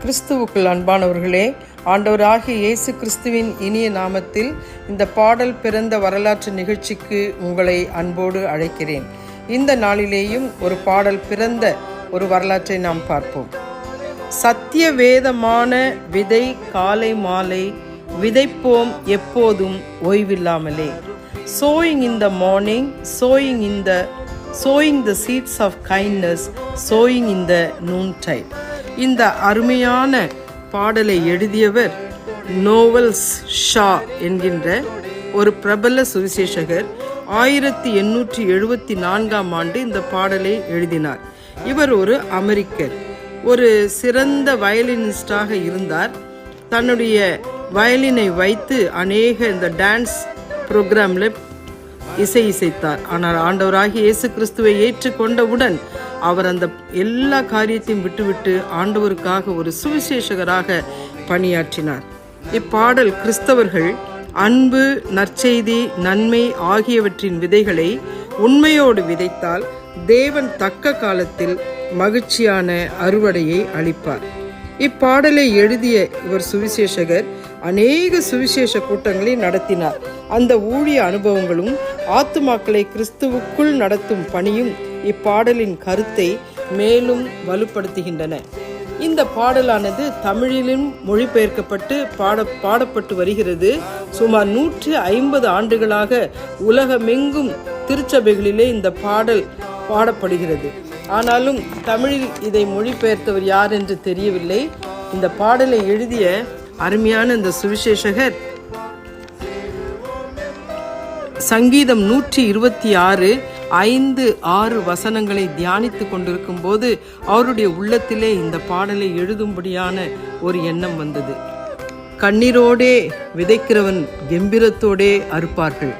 கிறிஸ்துவுக்குள் அன்பானவர்களே, ஆண்டவராகிய இயேசு கிறிஸ்துவின் இனிய நாமத்தில் இந்த பாடல் பிறந்த வரலாற்று நிகழ்ச்சிக்கு உங்களை அன்போடு அழைக்கிறேன். இந்த நாளிலேயும் ஒரு பாடல் பிறந்த ஒரு வரலாற்றை நாம் பார்ப்போம். சத்திய வேதமான விதை காலை மாலை விதைப்போம் எப்போதும் ஓய்வில்லாமலே. sowing in the morning, sowing the seeds of kindness, sowing in the noontide. இந்த அருமையான பாடலை எழுதியவர் நோவல்ஸ் ஷா என்கின்ற ஒரு பிரபல சுவிசேஷகர் 1874 இந்த பாடலை எழுதினார். இவர் ஒரு அமெரிக்கர், ஒரு சிறந்த வயலினிஸ்டாக இருந்தார். தன்னுடைய வயலினை வைத்து அநேக இந்த டான்ஸ் ப்ரோக்ராமில் இசைத்தார். ஆனால் ஆண்டவராகிய இயேசு கிறிஸ்துவை ஏற்றுக்கொண்டவுடன் அவர் அந்த எல்லா காரியத்தையும் விட்டுவிட்டு ஆண்டவருக்காக ஒரு சுவிசேஷகராக பணியாற்றினார். இப்பாடல் கிறிஸ்தவர்கள் அன்பு, நற்செய்தி, நன்மை ஆகியவற்றின் விதைகளை உண்மையோடு விதைத்தால் தேவன் தக்க காலத்தில் மகிழ்ச்சியான அறுவடையை அளிப்பார். இப்பாடலை எழுதிய இவர் சுவிசேஷகர் அநேக சுவிசேஷ கூட்டங்களை நடத்தினார். அந்த ஊழிய அனுபவங்களும் ஆத்துமாக்களை கிறிஸ்துவுக்குள் நடத்தும் பணியும் இப்பாடலின் கருத்தை மேலும் வலுப்படுத்துகின்றன. இந்த பாடலானது தமிழிலும் மொழிபெயர்க்கப்பட்டு பாடப்பட்டு வருகிறது. சுமார் 150 ஆண்டுகளாக உலகமெங்கும் திருச்சபைகளிலே இந்த பாடல் பாடப்படுகிறது. ஆனாலும் தமிழில் இதை மொழிபெயர்த்தவர் யார் என்று தெரியவில்லை. இந்த பாடலை எழுதிய அருமையான இந்த சுவிசேஷகர் சங்கீதம் 126 5-6 வசனங்களை தியானித்து கொண்டிருக்கும் போது அவருடைய உள்ளத்திலே இந்த பாடலை எழுதும்படியான ஒரு எண்ணம் வந்தது. கண்ணீரோடே விதைக்கிறவன் கெம்பீரத்தோடே அறுப்பார்கள்.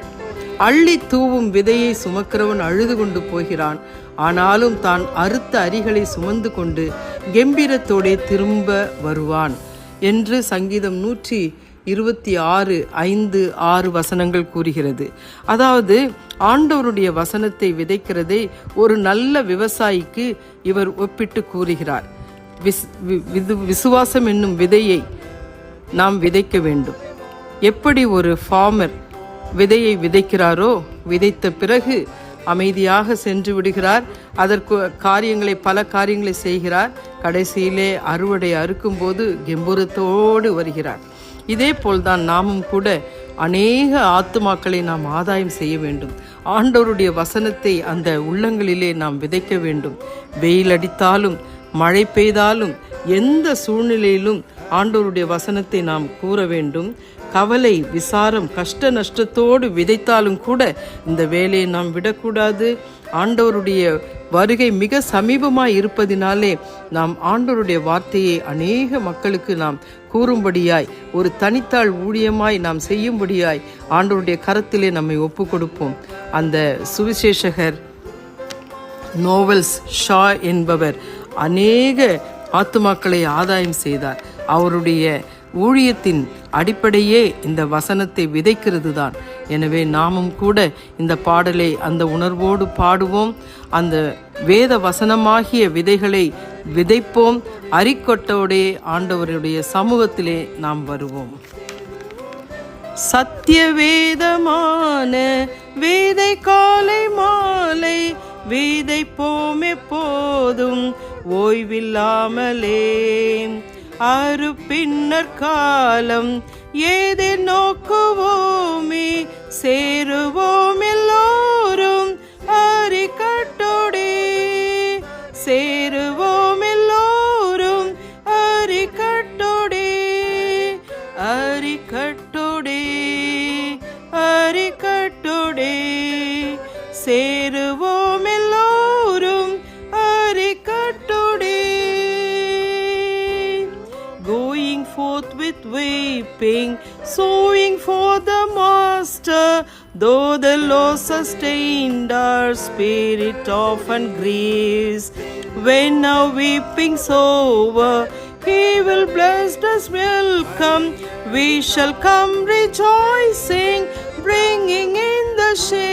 அள்ளி தூவும் விதையை சுமக்கிறவன் அழுது கொண்டு போகிறான். ஆனாலும் தான் அறுத்த அரிகளை சுமந்து கொண்டு கெம்பீரத்தோடே திரும்ப வருவான் என்று சங்கீதம் 126 5-6 வசனங்கள் கூறுகிறது. அதாவது ஆண்டவருடைய வசனத்தை விதைக்கிறதை ஒரு நல்ல விவசாயிக்கு இவர் ஒப்பிட்டு கூறுகிறார். விசுவாசம் என்னும் விதையை நாம் விதைக்க வேண்டும். எப்படி ஒரு ஃபார்மர் விதையை விதைக்கிறாரோ, விதைத்த பிறகு அமைதியாக சென்று விடுகிறார். அதற்கு பல காரியங்களை செய்கிறார். கடைசியிலே அறுவடை அறுக்கும்போது கெம்பீரத்தோடு வருகிறார். இதே போல்தான் நாமும் கூட அநேக ஆத்துமாக்களை நாம் ஆதாயம் செய்ய வேண்டும். ஆண்டவருடைய வசனத்தை அந்த உள்ளங்களிலே நாம் விதைக்க வேண்டும். வெயில் அடித்தாலும் மழை பெய்தாலும் எந்த சூழ்நிலையிலும் ஆண்டவருடைய வசனத்தை நாம் கூற வேண்டும். கவலை, விசாரம், கஷ்ட நஷ்டத்தோடு விதைத்தாலும் கூட இந்த வேலையை நாம் விடக்கூடாது. ஆண்டவருடைய வருகை மிக சமீபமாய் இருப்பதினாலே நாம் ஆண்டவருடைய வார்த்தையை அநேக மக்களுக்கு நாம் கூறும்படியாய், ஒரு தனித்தாள் ஊழியமாய் நாம் செய்யும்படியாய் ஆண்டவருடைய கரத்திலே நம்மை ஒப்பு கொடுப்போம். அந்த சுவிசேஷகர் நோவல்ஸ் ஷா என்பவர் அநேக ஆத்துமாக்களை ஆதாயம் செய்தார். அவருடைய ஊழியத்தின் அடிப்படையே இந்த வசனத்தை விதைக்கிறது தான். எனவே நாமும் கூட இந்த பாடலை அந்த உணர்வோடு பாடுவோம். அந்த வேத வசனமாகிய விதைகளை விதைப்போம். அரிக்கொட்டோடே ஆண்டவருடைய சமூகத்திலே நாம் வருவோம். சத்திய வேதமான விதை காலை மாலை விதைப்போம் எப்போதும் ஓய்வில்லாமலே. அறு பின்னர் காலம் ஏதை நோக்குவோமே, சேருவோம் எல்லோரும் அரிக்கட்டோடே. சேருவோம் எல்லோரும் அரிக்கட்டோடே. அரிக்கட்டோடே அரிக்கட்டோடே சேருவோம் எல்லோரும் அரிக்கட்டோடே. Going forth with weeping, sowing for the Master, though the loss sustained our spirit often grieves. When our weeping's over, He will bless us welcome. We shall come rejoicing, bringing in the sheaves,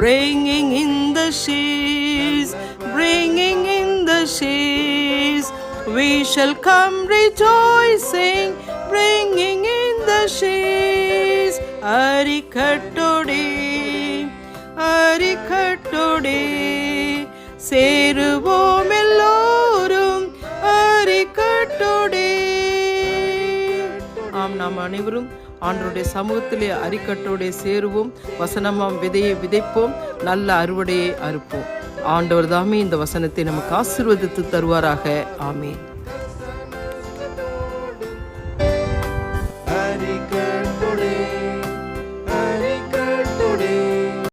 bringing in the sheaves, bringing in the sheaves. we shall come rejoicing, bringing in the sheaves. அரிக்கட்டோடே அரிக்கட்டோடே சேருவோம் எல்லோரும் அரிக்கட்டோடே. ஆம், நாம் அனைவரும் ஆண்டவருடைய சமூகத்திலே அரிக்கட்டோடே சேருவோம். வசனமாம் விதையை விதைப்போம், நல்ல அறுவடையை அறுப்போம். ஆண்டவர் தாமே இந்த வசனத்தை நமக்கு ஆசீர்வதித்து தருவாராக. ஆமென்.